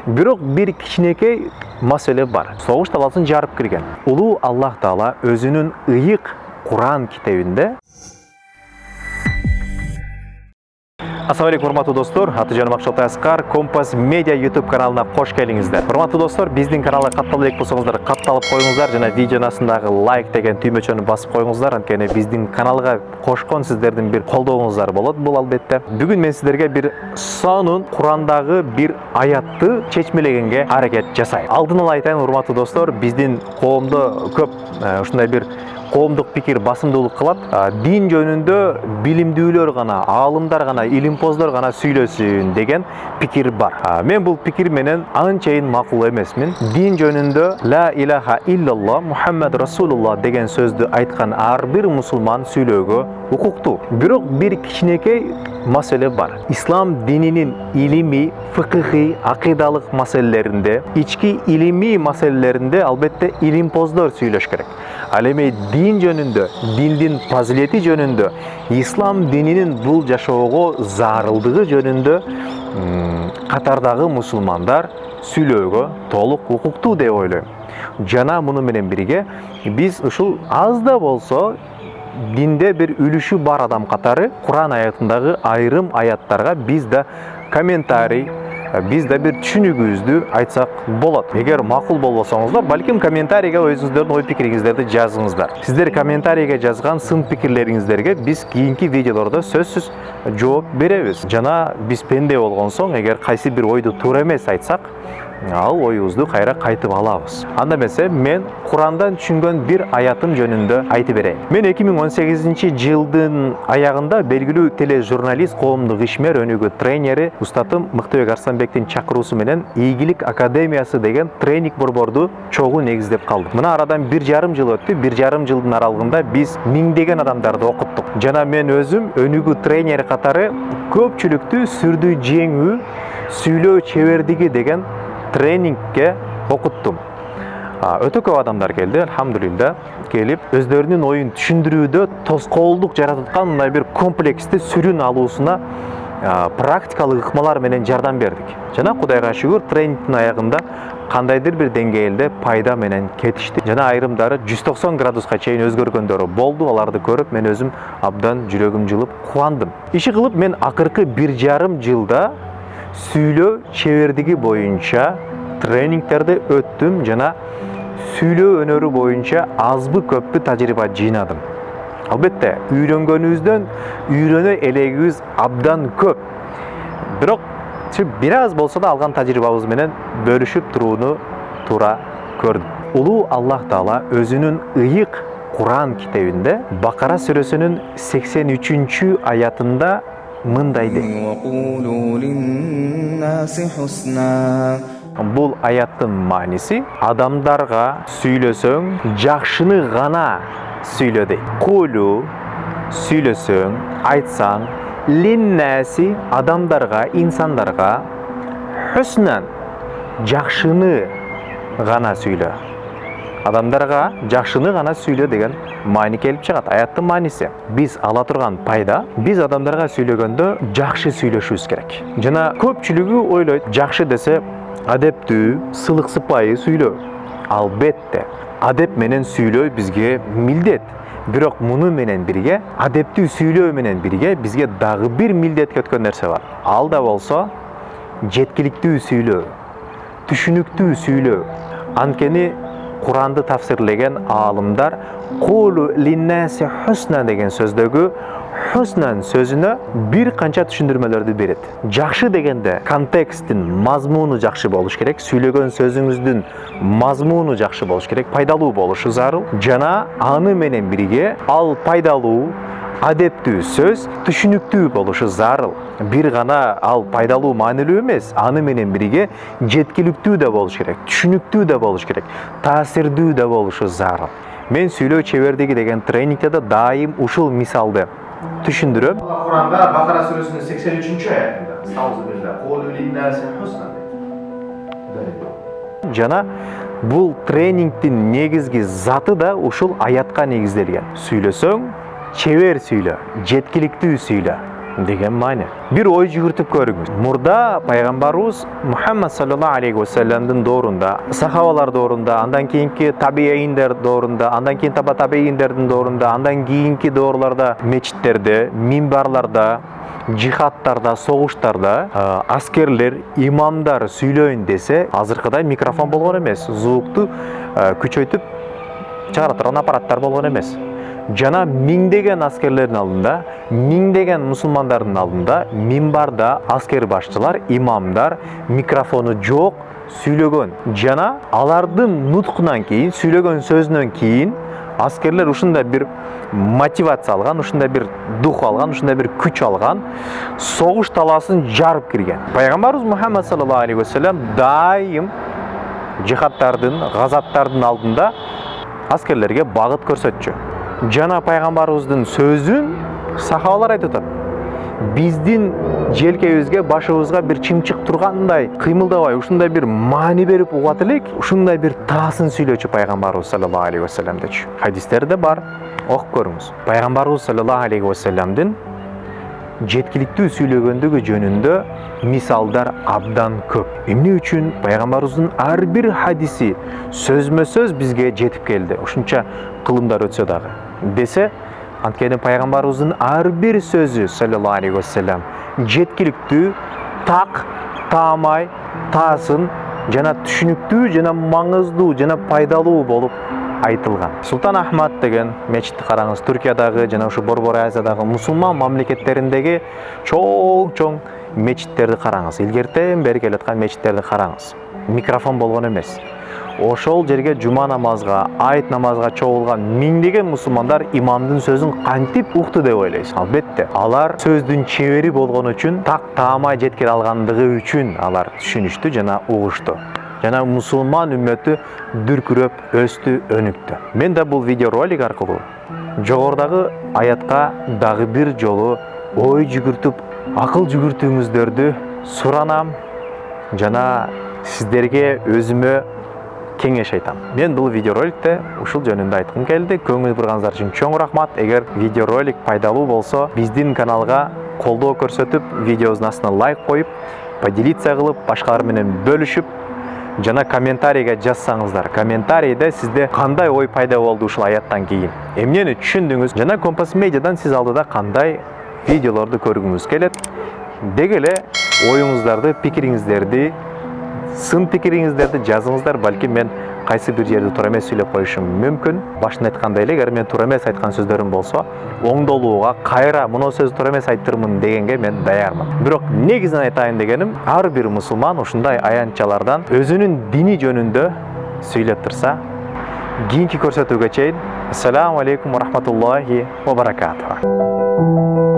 Бирок бир кичинекей маселе бар. Согуш таласын жарып кирген. Улуу Аллах Таала өзүнүн ыйык Куран китебинде Assalamu alaikum урматтуу достор, Атыжан Макшалтай Аскар, Компас Медиа YouTube каналына кош келиңиздер. Урматтуу достор, биздин каналга катталып элек болсоңуздар, катталып коюңуздар жана видеонун астындагы лайк деген түймөчөнү басып коюңуздар, анткени биздин каналга кошкон сиздердин бир колдооңуздар болот бул албетте. Бүгүн мен сиздерге бир сонун Курандагы бир аятты чечмелегенге аракет жасайм. Алдын ала айтайын, урматтуу достор, биздин коомдо көп ушундай бир коомдук пикир басымдуулук кылат. Дин жөнүндө билимдүүлөр гана, аалымдар гана, илимпоздор гана сүйлөсүн деген пикир бар. Мен бул пикир менен анчайын макул эмесмин. Дин жөнүндө ла илаха иллалла Мухаммад Расулулла деген сөздү айткан ар бир мусулман сүйлөөгө укуктуу. Бирок бир кичинекей маселе бар. Ислам дининин илимий, фыкыхый, акыйдалык маселелеринде, ички илимий маселелеринде албетте илимпоздор сүйлөш керек. Ал эми дин жөнүндө, диндин фазилети жөнүндө, ислам дининин бул жашоого зарылдыгы жөнүндө катардагы мусулмандар сүйлөөгө толук укуктуу деп ойлойм. Жана муну менен бирге биз ушул аз да болсо динде бир үлүшү бар адам катары Куран аятындагы айрым аяттарга биз да комментарий, биз да бир түшүнүгүбүздү айтсак болот. Эгер макул болбосоңуздар, балким комментарийге өзүңүздөрдүн ой пикириңиздерди жазыңыздар. Сиздер комментарийге жазган сын пикирлериңиздерге биз кийинки видеолордо сөзсүз жооп беребиз. Жана биз пенде болгон соң, эгер кайсы бир ойду туура эмес айтсак, ал оюбузду кайра кайтып алабыз. Анда эмесе мен Курандан түшүнгөн бир аятым жөнүндө айтып берейин. Мен 2018-жылдын аягында белгилүү тележурналист, коомдук ишмер, өнүгүү тренери устатым Мыктыбек Арсланбектин чакыруусу менен Ийгилик академиясы деген тренинг борборду чогуу негиздеп калдым. Мына арадан 1,5 жыл өттү. 1,5 жылдын аралыгында биз миңдеген адамдарды окуттук. Жана мен өзүм өнүгүү тренери катары көпчүлүктү сүрдүү жеңүү, сүйлөө чебердиги деген тренингке окуттум. Өтө көп адамдар келди, алхамдулилла, келип өздөрүнүн оюн түшүндүрүүдө тоскоолдук жараткан мындай бир комплексти сүрүн алуусуна практикалык ыкмалар менен жардам бердик. Жана Кудайга шүгүр, тренингдин аягында кандайдыр бир деңгээлде пайда менен кетишти. Жана айрымдары 190 градуска чейин өзгөргөндөрү болду. Аларды көрүп мен өзүм абдан жүрөгүм жылып кубандым. Иши кылып мен акыркы 1,5 жылда сүйлөө чебердиги боюнча тренингтерди өттүм жана сүйлөө өнөрү боюнча азбы көппү тажрыйба жыйнадым. Албетте, үйрөнгөнүбүздөн үйрөнө элегибиз абдан көп. Бирок бир аз болсо да алган тажрыйбабыз менен бөлүшүп турууну туура көрдүм. Улуу Аллах Таала өзүнүн ыйык Куран китебинде Бакара сүрөсүнүн 83 аятында мындай дейт. Бул аяттын мааниси адамдарга сүйлөсөң, жакшыны гана сүйлө дейт. Кулу сүйлөсөң, айтсаң, линнаси адамдарга, инсандарга, хуснан жакшыны гана сүйлө. Адамдарга жакшыны гана сүйлө деген маани келип чыгат. Аяттын мааниси биз ала турган пайда, биз адамдарга сүйлөгөндө жакшы сүйлөшүбүз керек. Жана көпчүлүгү ойлойт, жакшы десе адептүү, сылык сыпайы сүйлөө. Албетте, адеп менен сүйлөө бизге милдет. Бирок муну менен бирге, адептүү сүйлөө менен бирге бизге дагы бир милдет өткөн нерсе бар. Ал да болсо жеткиликтүү сүйлөө, түшүнүктүү сүйлөө. Анткени Куранды тафсирлеген аалымдар кулу линнаси хусна деген сөздөгү хуснан сөзүнө бир канча түшүндүрмөлөрдү берет. Жакшы дегенде контекстин, мазмуну жакшы болуш керек, сүйлөгөн сөзүңүздүн мазмуну жакшы болуш керек, пайдалуу болушу зарыл. Жана аны менен бирге ал пайдалуу, адептүү сөз түшүнүктүү болушу зарыл. Бир гана ал пайдалуу, маанилүү эмес, аны менен бирге жеткиликтүү да болуш керек, түшүнүктүү да болуш керек, таасирдүү да болушу зарыл. Мен сүйлөө чебердиги деген тренингде да дайым ушул мисалды түшүндүрөм. Куранда Бакара сүрөсүнүн 83-аятында жана бул тренингдин негизги заты да ушул аятка негизделген. Сүйлөсөң, чебер сүйлө, жеткиликтүү сүйлө. деген маани. Бир ой жүгүртүп көрүңүз. Мурда пайгамбарыбыз Мухаммад саллаллаху алейхи ва салламдын доорунда, сахабалар доорунда, андан кийинки табииндер доорунда, андан кийин таба табииндердин доорунда, андан кийинки доорларда, мечиттерде, минбарларда, жихадтарда, согуштарда аскерлер, имамдар сүйлөйүн десе, азыркыдай микрофон болгон эмес. Звукту күчөйтүп чыгара турган аппараттар болгон эмес. Жана миңдеген аскерлердин алдында, миңдеген мусулмандардын алдында минбарда аскер башчылар, имамдар микрофону жок сүйлөгөн. Жана алардын нуткунан кийин, сүйлөгөн сөзүнөн кийин аскерлер ушундай бир мотивация алган, ушундай бир дух алган, ушундай бир күч алган, согуш талаасын жарып кирген. Пайгамбарыбыз Мухаммад саллаллаху алейхи ва саллям дайым жихадтардын, газаттардын алдында аскерлерге багыт көрсөтчү. Жана пайгамбарыбыздын сөзүн сахабалар айтып атат. Биздин желкебизге, башыбызга бир чымчык тургандай, кыймылдабай, ушундай бир маани берип угат элек, ушундай бир таасын сүйлөчү пайгамбарыбыз саллаллаху алейхи ва саллям дечү. Хадистерде бар, окуп көрүңүз. Пайгамбарыбыз саллаллаху алейхи ва саллямдын жеткиликтүү сүйлөгөндүгү жөнүндө мисалдар абдан көп. Эмне үчүн пайгамбарыбыздын ар бир хадиси сөзмө-сөз бизге жетип келди. Ушунча кылымдар өтсө дагы. Десе, анткени пайгамбарыбыздын ар бир сөзү саллаллаху алейхи ва саллям жеткиликтүү, так, таамай, таасын жана түшүнүктүү, жана маңыздуу, жана пайдалуу болуп айтылган. Султан Ахмад деген мечитти караңыз, Түркиядагы жана ушу Борбор Азиядагы мусулман мамлекеттериндеги чоң мечиттерди караңыз. Илгертен бери келаткан мечиттерди караңыз. Микрофон болгон эмес. Ошол жерге жума намазга, айт намазга чогулган миңдеген мусулмандар имамдын сөзүн кантип укту деп ойлойсуз? Албетте, алар сөздүн чебери болгон үчүн, так таамай жеткире алгандыгы үчүн алар түшүнүштү жана угушту. Жана мусулман үммөтү дүркүрөп, өстү, өнүктү. Мен да бул видеоролик аркылуу жогорудагы аятка дагы бир жолу ой жүгүртүп, акыл жүгүртүүңүздөрдү суранам жана сиздерге өзүмө кеңеш айтам. Мен бул видеороликте ушул жөнүндө айткым келди. Көңүл бурганыңыздар үчүн чоң рахмат. Эгер видеоролик пайдалуу болсо, биздин каналга колдоо көрсөтүп, видеобуздун астына лайк коюп, поделиться кылып, башкалар менен бөлүшүп, жана комментарийге жазсаңыздар. Комментарийде сизде кандай ой пайда болду ушул аяттан кийин? Эмнени түшүндүңүз? Жана Компас Медиадан сиз алдыда кандай видеолорду көргүңүз келет? Деги эле оюңуздарды, пикириңиздерди, сын пикириңиздерди жазыңыздар. Балки мен кайсы бир жерде туура эмес сүйлөп коюшум мүмкүн. Башында айткандай эле, эгер мен туура эмес айткан сөздөрүм болсо, оңдолууга, кайра мына сөз туура эмес айттырмын дегенге мен даярмын. Бирок негизинен айтайын дегеним, ар бир мусулман ушундай аянтчалардан өзүнүн дини жөнүндө сүйлөп турса, кийинки көрсөтүүгө чейин ассаламу алейкум ва рахматуллахи ва баракатух.